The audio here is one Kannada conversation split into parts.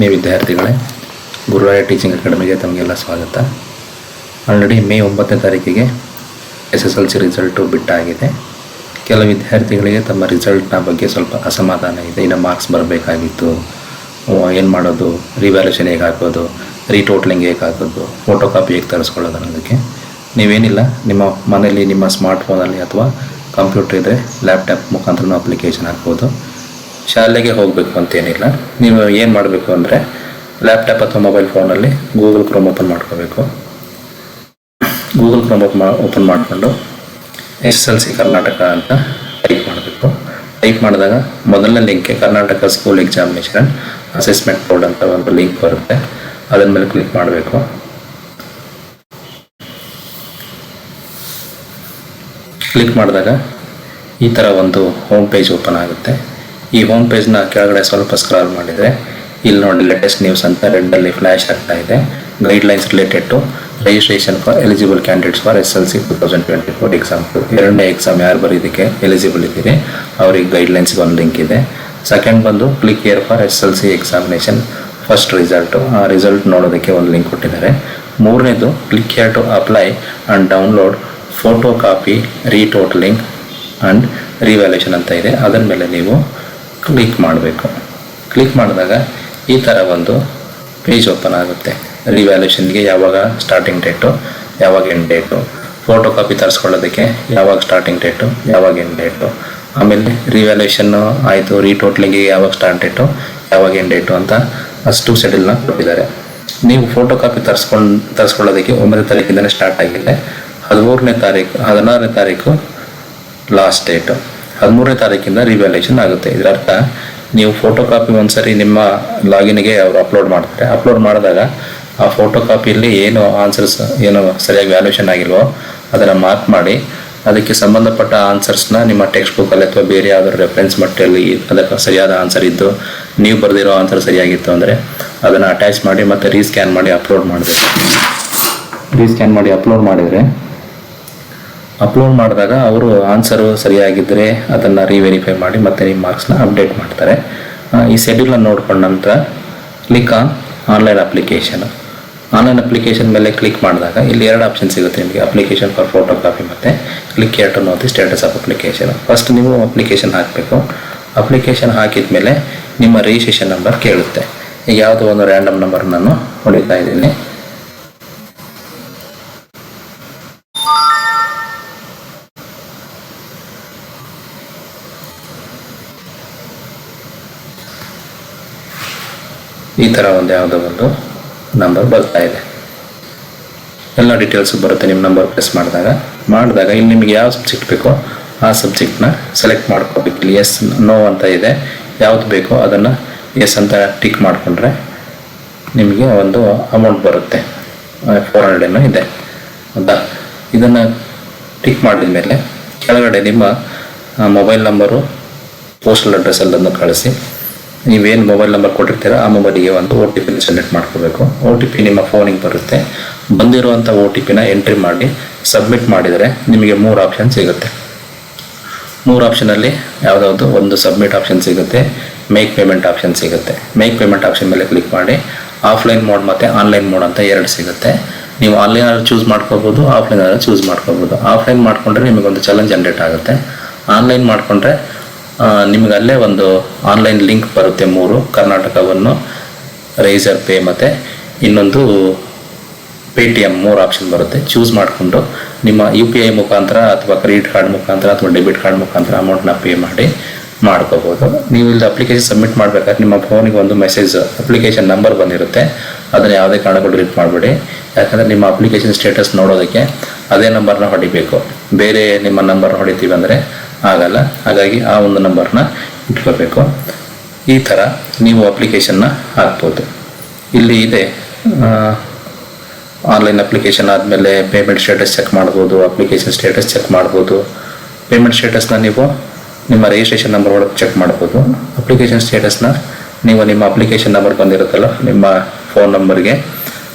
ವಿದ್ಯಾರ್ಥಿಗಳೇ, ಗುರುರಾಯ ಟೀಚಿಂಗ್ ಅಕಾಡೆಮಿಗೆ ತಮಗೆಲ್ಲ ಸ್ವಾಗತ. ಆಲ್ರೆಡಿ ಮೇ 9ನೇ ತಾರೀಕಿಗೆ SSLC ರಿಸಲ್ಟು ಬಿಟ್ಟಾಗಿದೆ. ಕೆಲವು ವಿದ್ಯಾರ್ಥಿಗಳಿಗೆ ತಮ್ಮ ರಿಸಲ್ಟ್ನ ಬಗ್ಗೆ ಸ್ವಲ್ಪ ಅಸಮಾಧಾನ ಇದೆ. ಇನ್ನು ಮಾರ್ಕ್ಸ್ ಬರಬೇಕಾಗಿತ್ತು, ಏನು ಮಾಡೋದು, ರಿವ್ಯಾಲ್ಯೂಷನ್ ಹೇಗೆ ಹಾಕೋದು, ರೀಟೋಟ್ಲಿಂಗ್ ಹೇಗೆ ಹಾಕೋದು, ಫೋಟೋ ಕಾಪಿ ಹೇಗೆ ತರಿಸ್ಕೊಳ್ಳೋದು ಅನ್ನೋದಕ್ಕೆ ನೀವೇನಿಲ್ಲ, ನಿಮ್ಮ ಮನೆಯಲ್ಲಿ ನಿಮ್ಮ ಸ್ಮಾರ್ಟ್ಫೋನಲ್ಲಿ ಅಥವಾ ಕಂಪ್ಯೂಟರ್ ಇದ್ದರೆ ಲ್ಯಾಪ್ಟಾಪ್ ಮುಖಾಂತರ ಅಪ್ಲಿಕೇಶನ್ ಹಾಕ್ಬೋದು. ಶಾಲೆಗೆ ಹೋಗಬೇಕು ಅಂತೇನಿಲ್ಲ. ನೀವು ಏನು ಮಾಡಬೇಕು ಅಂದರೆ ಲ್ಯಾಪ್ಟಾಪ್ ಅಥವಾ ಮೊಬೈಲ್ ಫೋನಲ್ಲಿ ಗೂಗಲ್ ಕ್ರೋಮ್ ಓಪನ್ ಮಾಡ್ಕೋಬೇಕು. ಗೂಗಲ್ ಕ್ರೋಮ್ ಓಪನ್ ಮಾಡಿಕೊಂಡು SSLC ಕರ್ನಾಟಕ ಅಂತ ಟೈಪ್ ಮಾಡಬೇಕು. ಟೈಪ್ ಮಾಡಿದಾಗ ಮೊದಲನೇ ಲಿಂಕ್ಗೆ Karnataka school examination assessment board ಅಂತ ಒಂದು ಲಿಂಕ್ ಬರುತ್ತೆ. ಅದರ ಮೇಲೆ ಕ್ಲಿಕ್ ಮಾಡಬೇಕು. ಕ್ಲಿಕ್ ಮಾಡಿದಾಗ ಈ ಥರ ಒಂದು ಹೋಮ್ ಪೇಜ್ ಓಪನ್ ಆಗುತ್ತೆ. ಈ ಹೋಮ್ ಪೇಜ್ನ ಕೆಳಗಡೆ ಸ್ವಲ್ಪ ಸ್ಕ್ರಾಲ್ ಮಾಡಿದರೆ ಇಲ್ಲಿ ನೋಡಿ ಲೇಟೆಸ್ಟ್ ನ್ಯೂಸ್ ಅಂತ ರೆಡ್ಡಲ್ಲಿ ಫ್ಲ್ಯಾಶ್ ಆಗ್ತಾ ಇದೆ. Guidelines related to registration for eligible candidates for SSLC 2024 exam. ಎರಡನೇ ಎಕ್ಸಾಮ್ ಯಾರು ಬರೀದಕ್ಕೆ ಎಲಿಜಿಬಲ್ ಇದ್ದೀರಿ ಅವ್ರಿಗೆ ಗೈಡ್ಲೈನ್ಸ್ಗೆ ಒಂದು ಲಿಂಕ್ ಇದೆ. ಸೆಕೆಂಡ್ ಬಂದು click here for SSLC examination first result, ಆ ರಿಸಲ್ಟ್ ನೋಡೋದಕ್ಕೆ ಒಂದು ಲಿಂಕ್ ಕೊಟ್ಟಿದ್ದಾರೆ. ಮೂರನೇದು click here to apply and download photo copy retotalling and revaluation ಅಂತ ಇದೆ. ಅದರ ಮೇಲೆ ನೀವು ಕ್ಲಿಕ್ ಮಾಡಬೇಕು. ಕ್ಲಿಕ್ ಮಾಡಿದಾಗ ಈ ಥರ ಒಂದು ಪೇಜ್ ಓಪನ್ ಆಗುತ್ತೆ. ರಿವ್ಯಾಲ್ಯೂಷನ್ಗೆ ಯಾವಾಗ ಸ್ಟಾರ್ಟಿಂಗ್ ಡೇಟು, ಯಾವಾಗ ಎಂಡ್ ಡೇಟು, ಫೋಟೋ ಕಾಪಿ ತರಿಸ್ಕೊಳ್ಳೋದಕ್ಕೆ ಯಾವಾಗ ಸ್ಟಾರ್ಟಿಂಗ್ ಡೇಟು, ಯಾವಾಗ ಎಂಡ್ ಡೇಟು, ಆಮೇಲೆ ರಿವ್ಯಾಲ್ಯೂಷನ್ನು ಆಯಿತು, ರೀಟೋಟ್ಲಿಂಗಿಗೆ ಯಾವಾಗ ಸ್ಟಾರ್ಟ್ ಡೇಟು, ಯಾವಾಗ ಎಂಡ್ ಡೇಟು ಅಂತ ಅಷ್ಟು ಶೆಡ್ಯೂಲ್ನ ಕೊಟ್ಟಿದ್ದಾರೆ. ನೀವು ಫೋಟೋ ಕಾಪಿ ತರಿಸ್ಕೊಳ್ಳೋದಕ್ಕೆ 9ನೇ ತಾರೀಕಿಂದಲೇ ಸ್ಟಾರ್ಟ್ ಆಗಿದೆ. 16ನೇ ತಾರೀಕು ಲಾಸ್ಟ್ ಡೇಟು. 13ನೇ ತಾರೀಕಿಂದ ರಿವ್ಯಾಲ್ಯೂಷನ್ ಆಗುತ್ತೆ. ಇದರ ಅರ್ಥ ನೀವು ಫೋಟೋ ಕಾಪಿ ಒಂದ್ಸರಿ ನಿಮ್ಮ ಲಾಗಿನ್ಗೆ ಅವರು ಅಪ್ಲೋಡ್ ಮಾಡ್ತಾರೆ. ಅಪ್ಲೋಡ್ ಮಾಡಿದಾಗ ಆ ಫೋಟೋ ಕಾಪಿಯಲ್ಲಿ ಏನು ಆನ್ಸರ್ಸ್ ಏನು ಸರಿಯಾಗಿ ವ್ಯಾಲ್ಯೂಷನ್ ಆಗಿಲ್ವೋ ಅದನ್ನು ಮಾರ್ಕ್ ಮಾಡಿ ಅದಕ್ಕೆ ಸಂಬಂಧಪಟ್ಟ ಆನ್ಸರ್ಸ್ನ ನಿಮ್ಮ ಟೆಕ್ಸ್ಟ್ ಬುಕ್ಕಲ್ಲಿ ಅಥವಾ ಬೇರೆ ಯಾವುದಾದ್ರು ರೆಫರೆನ್ಸ್ ಮಟ್ಟಲ್ಲಿ ಅದಕ್ಕೆ ಸರಿಯಾದ ಆನ್ಸರ್ ಇದ್ದು ನೀವು ಬರೆದಿರೋ ಆನ್ಸರ್ ಸರಿಯಾಗಿತ್ತು ಅಂದರೆ ಅದನ್ನು ಅಟ್ಯಾಚ್ ಮಾಡಿ ಮತ್ತು ರೀಸ್ಕ್ಯಾನ್ ಮಾಡಿ ಅಪ್ಲೋಡ್ ಮಾಡಬೇಕು. ರೀಸ್ಕ್ಯಾನ್ ಮಾಡಿ ಅಪ್ಲೋಡ್ ಮಾಡಿದರೆ ಅಪ್ಲೋಡ್ ಮಾಡಿದಾಗ ಅವರು ಆನ್ಸರು ಸರಿಯಾಗಿದ್ದರೆ ಅದನ್ನು ರಿವೆರಿಫೈ ಮಾಡಿ ಮತ್ತು ನಿಮ್ಮ ಮಾರ್ಕ್ಸ್ನ ಅಪ್ಡೇಟ್ ಮಾಡ್ತಾರೆ. ಈ ಶೆಡ್ಯೂಲ್ನ ನೋಡ್ಕೊಂಡ ನಂತರ click on online application. Online application ಮೇಲೆ ಕ್ಲಿಕ್ ಮಾಡಿದಾಗ ಇಲ್ಲಿ 2 ಆಪ್ಷನ್ ಸಿಗುತ್ತೆ ನಿಮಗೆ, ಅಪ್ಲಿಕೇಶನ್ ಫಾರ್ ಫೋಟೋ ಕಾಪಿ ಮತ್ತು click here to know the status of application. First ನೀವು ಅಪ್ಲಿಕೇಶನ್ ಹಾಕಬೇಕು. ಅಪ್ಲಿಕೇಶನ್ ಹಾಕಿದ ಮೇಲೆ ನಿಮ್ಮ ರಿಜಿಸ್ಟ್ರೇಷನ್ ನಂಬರ್ ಕೇಳುತ್ತೆ. ಈಗ ಯಾವುದೋ ಒಂದು ರ್ಯಾಂಡಮ್ ನಂಬರ್ ನಾನು ಹೊಡಿತಾ ಇದ್ದೀನಿ. ಈ ಥರ ಯಾವುದೋ ಒಂದು ನಂಬರ್ ಬರ್ತಾ ಇದೆ. ಎಲ್ಲ ಡೀಟೇಲ್ಸು ಬರುತ್ತೆ. ನಿಮ್ಮ ನಂಬರ್ ಪ್ರೆಸ್ ಮಾಡಿದಾಗ ಇಲ್ಲಿ ನಿಮಗೆ ಯಾವ ಸಬ್ಜೆಕ್ಟ್ ಬೇಕೋ ಆ ಸಬ್ಜೆಕ್ಟ್ನ ಸೆಲೆಕ್ಟ್ ಮಾಡ್ಕೋಬೇಕು. ಇಲ್ಲಿ ಎಸ್ ನೋ ಅಂತ ಇದೆ, ಯಾವುದು ಬೇಕೋ ಅದನ್ನು ಎಸ್ ಅಂತ ಟಿಕ್ ಮಾಡಿಕೊಂಡ್ರೆ ನಿಮಗೆ ಒಂದು ಅಮೌಂಟ್ ಬರುತ್ತೆ. 400 ಏನೋ ಇದೆ ಹೌದಾ. ಇದನ್ನು ಟಿಕ್ ಮಾಡಿದ ಮೇಲೆ ಕೆಳಗಡೆ ನಿಮ್ಮ ಮೊಬೈಲ್ ನಂಬರು, ಪೋಸ್ಟಲ್ ಅಡ್ರೆಸ್ ಎಲ್ಲದನ್ನು ಕಳಿಸಿ ನೀವೇನು ಮೊಬೈಲ್ ನಂಬರ್ ಕೊಟ್ಟಿರ್ತೀರ ಆ ಮೊಬೈಲಿಗೆ ಒಂದು OTP ಜನರೇಟ್ ಮಾಡ್ಕೋಬೇಕು. OTP ನಿಮ್ಮ ಫೋನಿಗೆ ಬರುತ್ತೆ. ಬಂದಿರುವಂಥ OTPನ ಎಂಟ್ರಿ ಮಾಡಿ ಸಬ್ಮಿಟ್ ಮಾಡಿದರೆ ನಿಮಗೆ 3 ಆಪ್ಷನ್ ಸಿಗುತ್ತೆ. 3 ಆಪ್ಷನಲ್ಲಿ ಯಾವುದಾವುದು ಒಂದು ಸಬ್ಮಿಟ್ ಆಪ್ಷನ್ ಸಿಗುತ್ತೆ, ಮೇಕ್ ಪೇಮೆಂಟ್ ಆಪ್ಷನ್ ಸಿಗುತ್ತೆ. ಮೇಕ್ ಪೇಮೆಂಟ್ ಆಪ್ಷನ್ ಮೇಲೆ ಕ್ಲಿಕ್ ಮಾಡಿ ಆಫ್ಲೈನ್ ಮೋಡ್ ಮತ್ತು ಆನ್ಲೈನ್ ಮೋಡ್ ಅಂತ 2 ಸಿಗುತ್ತೆ. ನೀವು ಆನ್ಲೈನಲ್ಲಿ ಚೂಸ್ ಮಾಡ್ಕೋಬೋದು, ಆಫ್ಲೈನಲ್ಲಿ ಚೂಸ್ ಮಾಡ್ಕೋಬೋದು. ಆಫ್ಲೈನ್ ಮಾಡಿಕೊಂಡ್ರೆ ನಿಮಗೊಂದು ಚಾಲೆಂಜ್ ಜನರೇಟ್ ಆಗುತ್ತೆ. ಆನ್ಲೈನ್ ಮಾಡಿಕೊಂಡ್ರೆ ನಿಮಗೆ ಅಲ್ಲೇ ಒಂದು ಆನ್ಲೈನ್ ಲಿಂಕ್ ಬರುತ್ತೆ. 3 ಕರ್ನಾಟಕವನ್ನು, ರೈಸರ್ ಪೇ ಮತ್ತು ಇನ್ನೊಂದು Paytm 3 ಆಪ್ಷನ್ ಬರುತ್ತೆ. ಚೂಸ್ ಮಾಡಿಕೊಂಡು ನಿಮ್ಮ UPI ಮುಖಾಂತರ ಅಥವಾ ಕ್ರೆಡಿಟ್ ಕಾರ್ಡ್ ಮುಖಾಂತರ ಅಥವಾ ಡೆಬಿಟ್ ಕಾರ್ಡ್ ಮುಖಾಂತರ ಅಮೌಂಟ್ನ ಪೇ ಮಾಡಿ ಮಾಡ್ಕೋಬೋದು. ನೀವು ಇಲ್ಲಿ ಅಪ್ಲಿಕೇಶನ್ ಸಬ್ಮಿಟ್ ಮಾಡಬೇಕಾದ್ರೆ ನಿಮ್ಮ ಫೋನಿಗೆ ಒಂದು ಮೆಸೇಜ್ ಅಪ್ಲಿಕೇಶನ್ ನಂಬರ್ ಬಂದಿರುತ್ತೆ. ಅದನ್ನು ಯಾವುದೇ ಕಾರಣಕ್ಕೂ ಡಿಲೀಟ್ ಮಾಡಬೇಡಿ. ಯಾಕಂದರೆ ನಿಮ್ಮ ಅಪ್ಲಿಕೇಶನ್ ಸ್ಟೇಟಸ್ ನೋಡೋದಕ್ಕೆ ಅದೇ ನಂಬರ್ನ ಹೊಡಿಬೇಕು. ಬೇರೆ ನಿಮ್ಮ ನಂಬರ್ ಹೊಡಿತೀವಿ ಅಂದರೆ ಆಗಲ್ಲ. ಹಾಗಾಗಿ ಆ ಒಂದು ನಂಬರ್ನ ಇಟ್ಕೋಬೇಕು. ಈ ಥರ ನೀವು ಅಪ್ಲಿಕೇಶನ್ನ ಹಾಕ್ಬೋದು. ಇಲ್ಲಿ ಇದೆ ಆನ್ಲೈನ್ ಅಪ್ಲಿಕೇಶನ್ ಆದಮೇಲೆ ಪೇಮೆಂಟ್ ಸ್ಟೇಟಸ್ ಚೆಕ್ ಮಾಡ್ಬೋದು, ಅಪ್ಲಿಕೇಶನ್ ಸ್ಟೇಟಸ್ ಚೆಕ್ ಮಾಡ್ಬೋದು. ಪೇಮೆಂಟ್ ಸ್ಟೇಟಸ್ನ ನೀವು ನಿಮ್ಮ ರಿಜಿಸ್ಟ್ರೇಷನ್ ನಂಬರ್ ಒಳಗೆ ಚೆಕ್ ಮಾಡ್ಬೋದು. ಅಪ್ಲಿಕೇಶನ್ ಸ್ಟೇಟಸ್ನ ನೀವು ನಿಮ್ಮ ಅಪ್ಲಿಕೇಶನ್ ನಂಬರ್ ಬಂದಿರುತ್ತಲ್ಲ ನಿಮ್ಮ ಫೋನ್ ನಂಬರ್ಗೆ,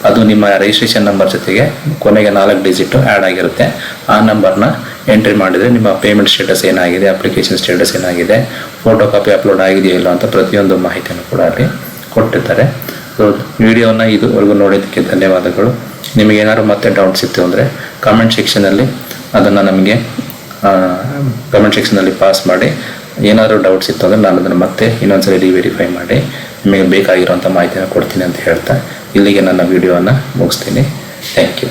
ಅದು ನಿಮ್ಮ ರಿಜಿಸ್ಟ್ರೇಷನ್ ನಂಬರ್ ಜೊತೆಗೆ ಕೊನೆಗೆ 4 ಡಿಜಿಟು ಆ್ಯಡ್ ಆಗಿರುತ್ತೆ. ಆ ನಂಬರ್ನ ಎಂಟ್ರಿ ಮಾಡಿದರೆ ನಿಮ್ಮ ಪೇಮೆಂಟ್ ಸ್ಟೇಟಸ್ ಏನಾಗಿದೆ, ಅಪ್ಲಿಕೇಶನ್ ಸ್ಟೇಟಸ್ ಏನಾಗಿದೆ, ಫೋಟೋ ಕಾಪಿ ಅಪ್ಲೋಡ್ ಆಗಿದೆಯೋ ಇಲ್ಲ ಅಂತ ಪ್ರತಿಯೊಂದು ಮಾಹಿತಿಯನ್ನು ಕೂಡ ಅಲ್ಲಿ ಕೊಟ್ಟಿರ್ತಾರೆ. ಸೊ ವಿಡಿಯೋನ ಇದುವರೆಗೂ ನೋಡಿದ್ದಕ್ಕೆ ಧನ್ಯವಾದಗಳು. ನಿಮಗೇನಾದ್ರು ಮತ್ತೆ ಡೌಟ್ಸ್ ಇತ್ತು ಅಂದರೆ ಕಾಮೆಂಟ್ ಸೆಕ್ಷನಲ್ಲಿ ಅದನ್ನು ನಮಗೆ ಕಮೆಂಟ್ ಸೆಕ್ಷನಲ್ಲಿ ಪಾಸ್ ಮಾಡಿ. ಏನಾದರೂ ಡೌಟ್ಸ್ ಇತ್ತು ಅಂದರೆ ನಾನು ಅದನ್ನು ಮತ್ತೆ ಇನ್ನೊಂದ್ಸರಿ ರಿವೆರಿಫೈ ಮಾಡಿ ನಿಮಗೆ ಬೇಕಾಗಿರೋಂಥ ಮಾಹಿತಿನ ಕೊಡ್ತೀನಿ ಅಂತ ಹೇಳ್ತಾ ಇಲ್ಲಿಗೆ ನನ್ನ ವಿಡಿಯೋನ ಮುಗಿಸ್ತೀನಿ. Thank you.